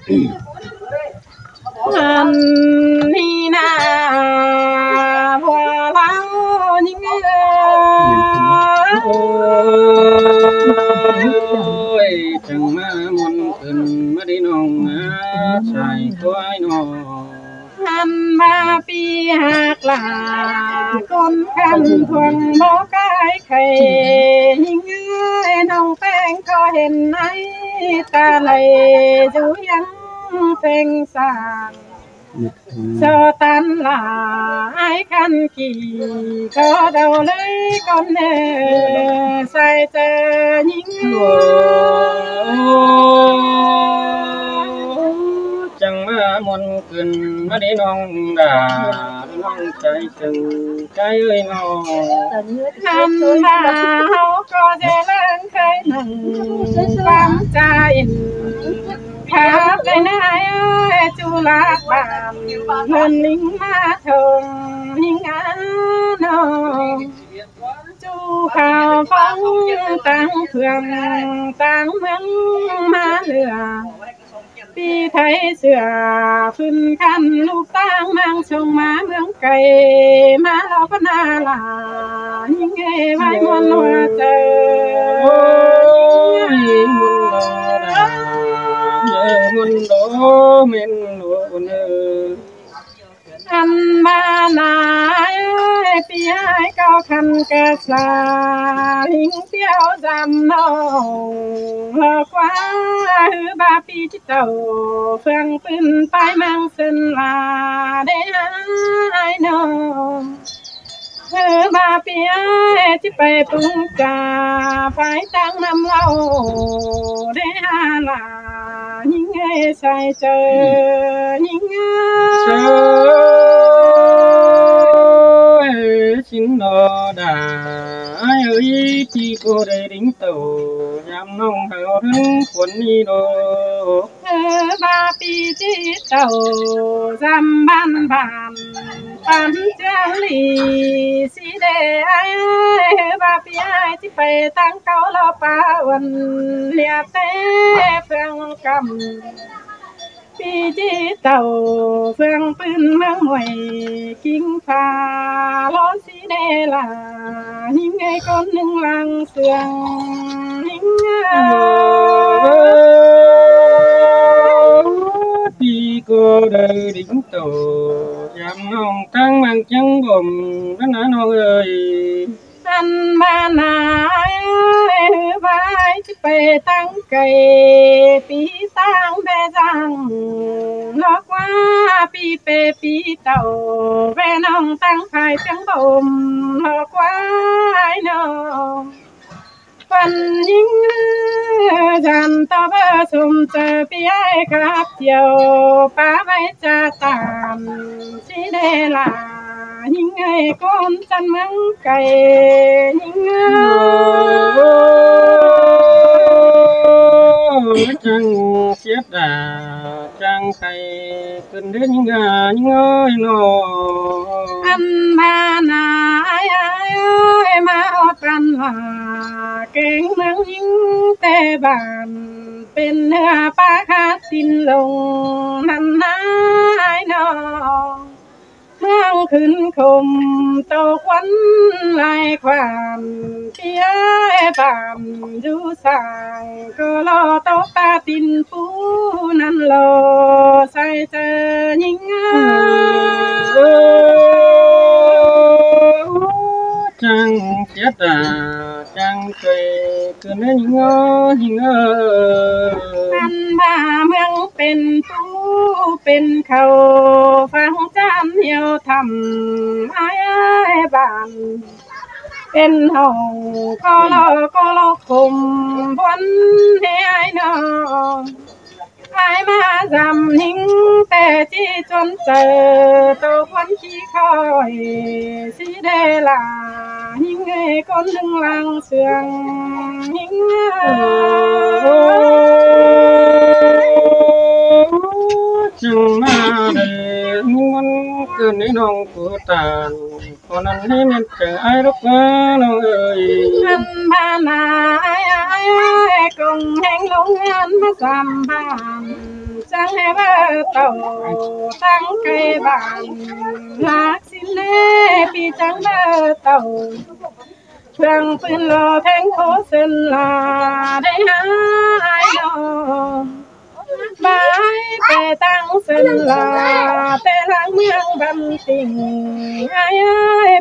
อันนี้นะบัวลาวยิ่งโอ้ยจังมามนขึ้นมาได้น้องชายควายน้องหันมาปีหักลาคนคันทวงบ่กายไข่ยิ่งน้องแป้งก็เห็นในตาไหลอยู่ยังเพ่งสางโซตันหลายคันกี่ก็เดาเลยก่อนเน่ใส่เจอยิ่งจังมามนขึ้นมาได้น้องดาน้องใจจึงใจเอ้ยน้องหันมาเฮาก็จะเล่นเคยนั่งความใจครับได้นายจุฬาบานเงินลิงมาทงลิงน้องจูข่าวฟังตั้งเพื่องตั้งเมืองมาเหลือปีไทยเสือฟื้นคันลูกตั้งมังชงมาเมืองไก่มาเราก็น่าลายิ่งไงไว้มนหัวใจมุนโดเมนโลเนอันมานาปีไอ้เก้าคันกะสาลิงเตี้ยวจำน้องหลอกว่าหือบาปีจิตเต่าเฟืองปืนไปมังสินลาได้ไอ้น้องหือบาปีไอ้ที่ไปปรุงจ่าไฟตั้งน้ำเล่าได้ลายิ่งไงใส่เจอยิ่งไงเจอชินโนดาเอ้ยที่กูได้ดิ้งโตยามน้องเฮาถึงคนนี้โดบาปีจิตเต่าจำบ้านปันเจลีสีแดงบาปีไอ้ที่ไปตั้งเก่าลอปาวันเลียเต้เฟืองกำปีจิตเต่าเฟืองปืนเมืองหวยกิ้งฟ้าล้อสีแดงล่ะยิ่งไงคนหนึ่งลังเสืองยิ่งปีก็ได้ดิ้งโตยามน้องตั้งมังจังบ่มนั่นน่ะน้องเอ้ยอันมานาไว้จะไปตั้งไก่ปีตั้งแบจังลอกว่าปีเปปีเต่าแม่น้องตั้งภายจังบ่มลอกว่าน้องปันยิ่งจันตะเบอสมเจอปีไอ้ครับเที่ยวป้าไว้จะตามสิเดลายิ่งไงคนจันเมืองไก่ยิ่งจังเสียดาจังไก่ขึ้นเดินยิ่งยิ่งเอ้ยน้องอันมานามาอดกันว่าเก่งเมืองยิ่งแต่บ้านเป็นเนื้อปลาคาสินลงนั่นนายน้องเมืองขึ้นคมตกวันลายความเปียบามดูสางก็รอตกตาตินปูนั่นโลใส่เจอยิ่งจังเสียดาจังเคยคือนั่นยิ่งอันมาเมืองเป็นปูเป็นเขาฟังจำเหี่ยวทำไอ้บ้านเป็นห้องก็รอคมบนให้ไอ้น้องไอ้มาจำหิงแต่ที่จนเจอตัวคนขี้คอยสีเดลาหิงไอ้คนหนึ่งลังเสืองหิงจังมาได้มันเกินในน้องผู้ตานคนนั้นให้มันเจอไอ้รักน้องเอ้ยอันบานาไอ้กงแห่งลงงานมาสามบ้าน จังให้ว่าเต่าตั้งไกลบ้านหลักสิเล่ปีจังว่าเต่าเครื่องปืนรอแทงโคเส้นลาได้หายนอบายไปตั้งเส้นลาแต่หลังเมืองบำติ่งไอ้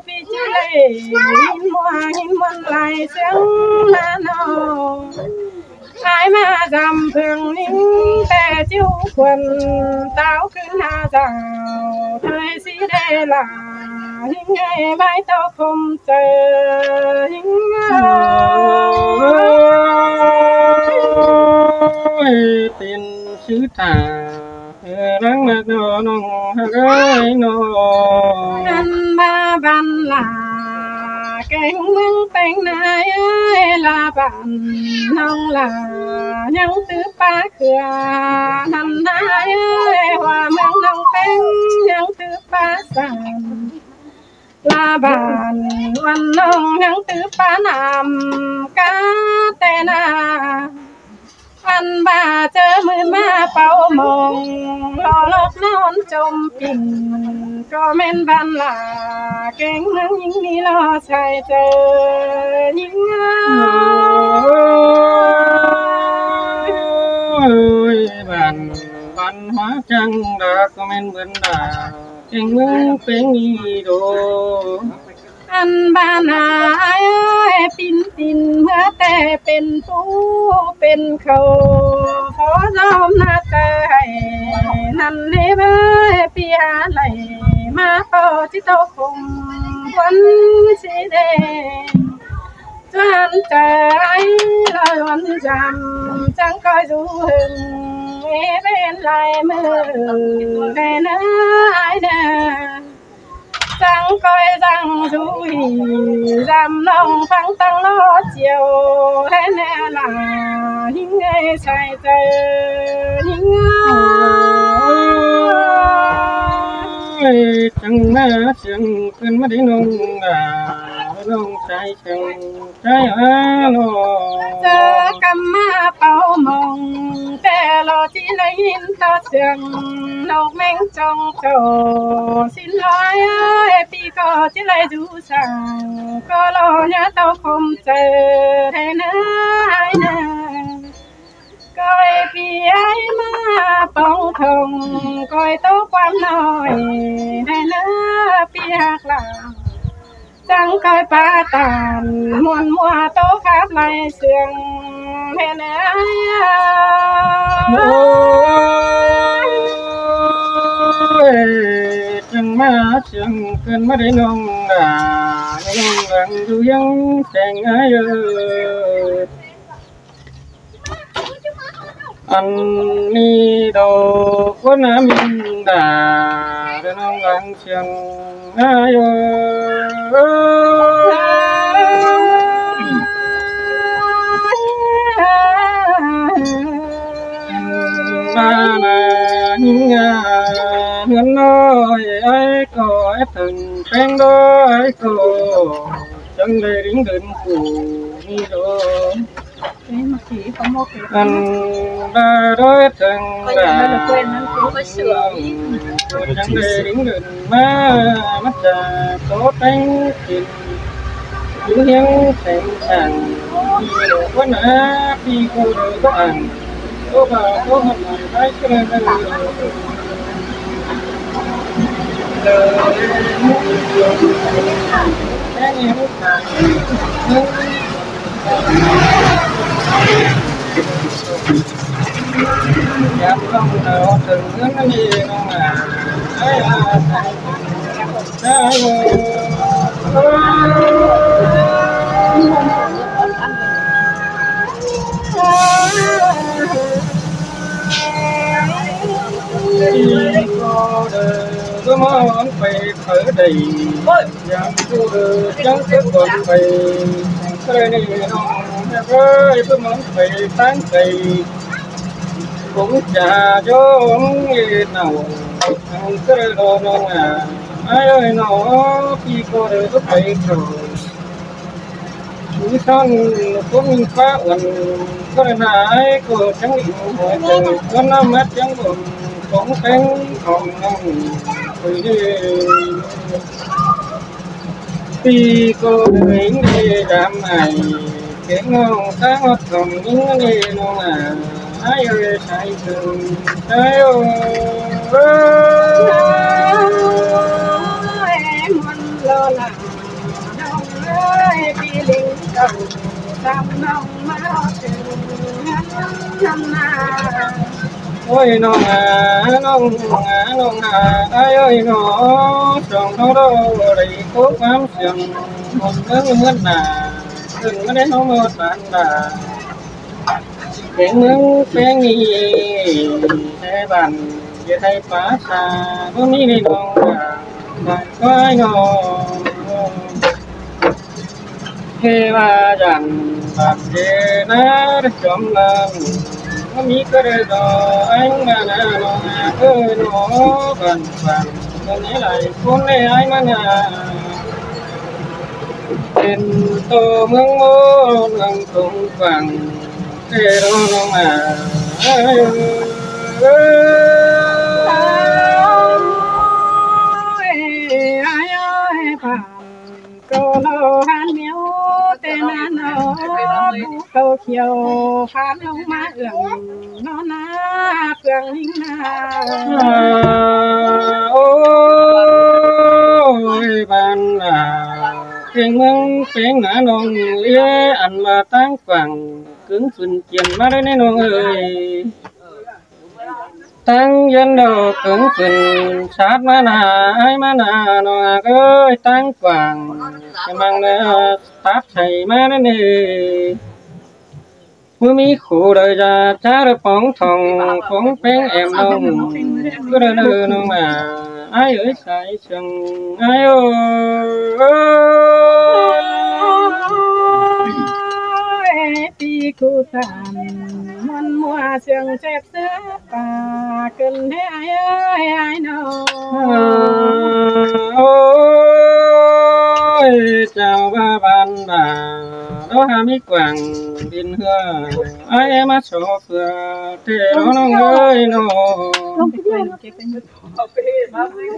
ปีจุเลยหินมัวหินมันไหลเสียงนาโนไอ้มาจำเพิ่งนิ่งแต่จิ้วควันเต้าขึ้นหาเจ้าเธอสิได้ลาหิงไงใบเต้าคมเจอหิงเป็นชื่อตารังนักน้องฮักน้องกันมาบันลาแกงเมืองแต่งนายลาบันน้องลายังตื้อป้าเขือนันนายว่าเมืองน้องเป็นยังตื้อป้าสันลาบานวันน้องยังตื้อป้านำกาแต่นาวันบ่าเจอมือมาเป่ามองรอลอกนอนจมปิ่งก็แม่นบ้านลาเก่งเมืองยิ่งนี่รอชายเจอยิ่งบ้านหัวจังดาก็แม่นเบิ่นดาเก่งเมืองเป็นอีโดอันบ้านนาปินตินเมื่อแต่เป็นผู้เป็นเขาขอจอมนาใจนั่นเลยเบปีหาไหลมาพอจิตโตคงวันสีแดงจวนใจลอยวันจำจังคอยดูหึงเป็นลายมือแต่เนื้อไอเด้อจังคอยจังดูหีจำน้องฟังตั้งรอเจียวให้แน่ลาหิงไงใส่ใจหิงจังแม่เสียงขึ้นมาได้นงลงใจเชิงใจโลเจอกำมาเป่ามองแต่รอที่ไหนยินตาเสียงนกแมงจองโจสิ้นลอยปีก็ที่ไหนดูสั่งก็รอเนี่ยเต้าคมเจอให้เนื้อให้เนื้อก้อยปีไอ้มาป้องทงก้อยโตความน้อยให้เนื้อปีหักหลังจังคอยปาตานมวนมัวโตครับไหลเสียงเห็นไหมจังมาเสียงเกินมาได้นองดาน้องหลังดูยังแต่งอายุอันนี้ดอกก็น้ำมินดาน้องหลังเสียงอายุบ้านหิงเงินน้อยไอ้ก็ไอ้ถึงแป้งด้อยก็จังได้ริ้งเดินผู้นี่โดอันได้ด้อยถึงได้จังได้ริ้งเดินมามัดจะโตแป้งกินยิ่งยังแข็งขันที่โดนวันน่ะพี่กูเดินก็อันโอ้บ่าวโอ้หันไปก็เลยแค่นี้ลูกชายอยากลองเอาถึงเรื่องนี้น้องอ่ะได้ก็มองไปเผยได้ยังดูจังเก็บก่อนไปเคยนี่น้องเคยก็มองไปตั้งใจcũng chả cho người nào không cứ đồ nào à ai ơi nó khi cô được có phải rồi มีซ่อนcũng có quần có nên ai có chẳng định hỏi từ có năm mắt chẳng buồn cũng cánh còn từ đi khi cô đến đi đám này cái ngon sáng ngọt còn những đi nó à ai ơi say sương ai ơi em muốn lo lắng đông ơi đi lính cầu tâm nông máu trường năm ôi nó ai ơi nó tròn nó đâu đầy cố gắng sừng một nước mướn là đừng có đến nó một bạn là cái nước bé nghi thế bàn về thay phá xa có ní đi đâu mà có ai nó thế mà dàn bạn về nó chấm lần có mi cơ đời đó anh mà nó ơi nó gần gần nó nhớ lại con này anh mà nhà tên tô mương mô nâng tung vàng thế đó nó mà ai ơi bạn cô nó han miếu tên nó câu chiều phán ông má ưởng nó na phượng hình na ôi bạn là tiếng mương tiếng ngã nông lia ăn mà tăng quảng cứng phun chiên má đấy nông ơi tăng dân đồ cứng phun sát má nà ai má nà nó ơi tăng quảng cái mang nó tát thầy má đấy nè mưa mi khổ đời ra cha được phóng thòng phóng phén em nông cứ đời đời nông mà ai ơi say sừng ai ơi đi cô tàn mòn mùa sương chép sữa và cần thế ai ơi ai nào ôi chào ba bạn bà đó hà mi quảng điên hương ai em á số phừa thế đó nó ơi nó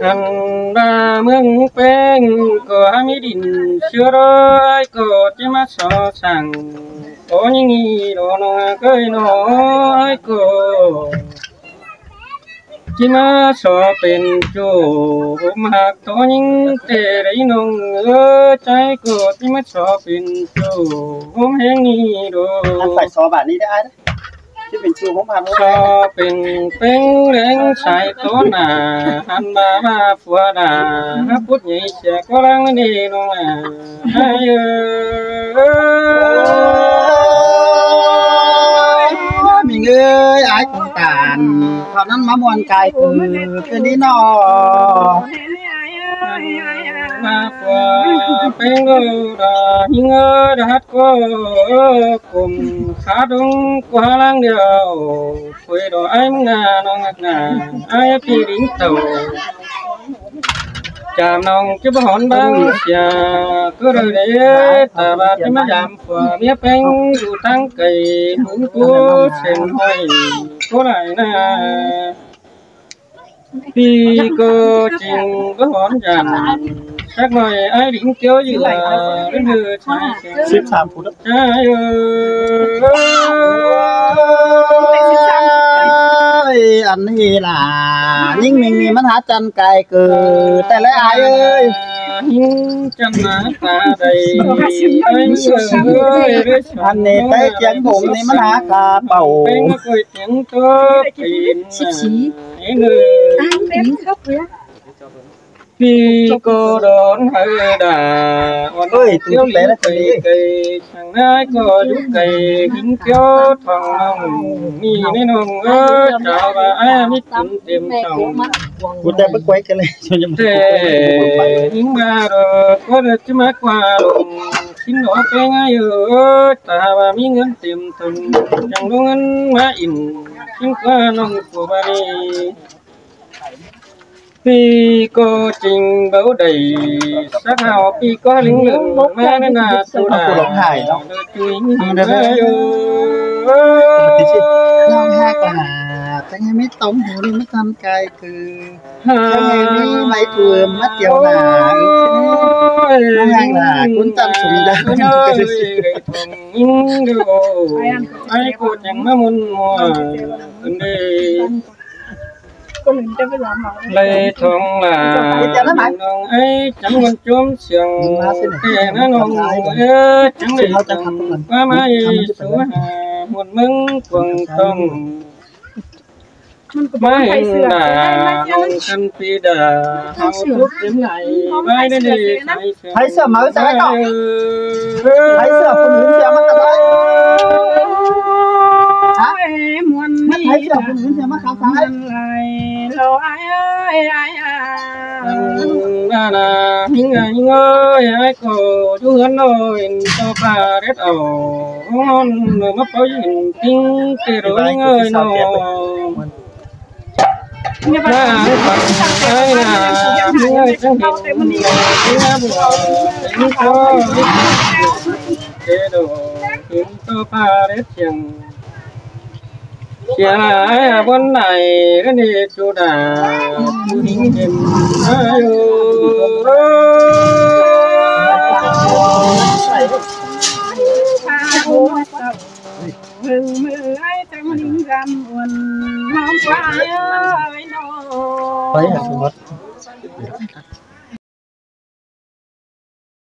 thằng ba mương quen có hà mi đình chưa đó ai có chứ má số sẵn có những gì đó nó cười nó ai có chỉ mà số bên chỗ mà có những tệ đấy nó ngỡ trái của chỉ mà số bên chỗ hôm hẹn đi đó anh phải số bạn đi đấy ai đấy chứ bên chỗ không làm số bên bên đánh sai tốt là anh ba phua đà hấp bút nhảy sẽ có lăng đi nó à ai mình ơi ai cũng tàn họ năn má muôn cài cái đi nó mà phua bên ngô đà nhưng ngơ đã hát có cùng khá đúng qua lăng điều quê đồ anh ngà nó ngạc ngà ai đi đính tàu chạm nòng chứ bà hòn băng xà cứ rồi đấy ta bà chứ mà giảm phở mía bánh dù tăng cây húng cú sen hoài có lại nè khi cô trình bà hòn giảm chắc rồi ai đỉnh kéo gì là đến hư trái xếp 3 phút đó trái ơi anh thì là nhưng mình mất hát chân cài cừ tại lấy ai ơi nhưng chân má ta đầy anh này tới chân bụng này mất hát cả bầu tiếng tốt pin anh khóc vậy khi cô đón hơi đà ơi tiêu lấy cây thằng ai có giúp cây kính kéo thằng nông mi nên nông ơi chào bà ai biết tìm chồng cô ta bắt quay cái này cho nhầm thế những bà rồi có được chứ má qua lùng xin nó cái ngay ơi ta bà mi ngân tìm thằng chẳng đúng ngân má in xin qua nông của bà đi ปีก็จริงเบาได้สักหาปีก็ลิงลืมมาในนาสุดาจุยน้องฮักล่ะจังไม่ต้องหูนี่มันทำกายคือจังนี้ไม่ถ่วมมาเตียวหนาน้องฮักล่ะคุณตันสมดาก็สิยิงดูไอ้กูจังมามุนมัวเด้คนอื่นจะไปหลอมหรอเลยทองล่ะน้องไอ้จังมันจมเสียงแต่น้องจังเลยว่ามาสัวหาหมดมึงกวงต้องมาเห็นหน้าน้องกันปีดาเอาทุกเป็นไหลไว้ได้ดีใครเสื้อมาใส่ก่อนใครเสื้อคนอื่นเสื้อมาก็ได้มวนนี่ใครเสื้อคนอื่นเสื้อมาข้างซ้ายเราไอ้น่ะหิงไงไอ้ก็อยู่หันน้อยต่อพาเร็ดเอาฮ้อนมาปอยทิ้งเตโรยเงยน้อน่าฟังไอ้น่ะหิงไงจังเห็นที่น้ำเราหิงก็เตโรหิงต่อพาเร็ดเชียงเชียงไอ้บนไหนก็นี่จุดาหิงเห็นอายุมือไอ้จังลิงรำวนน้องฟ้าไอ้น้องไปหาสมมติ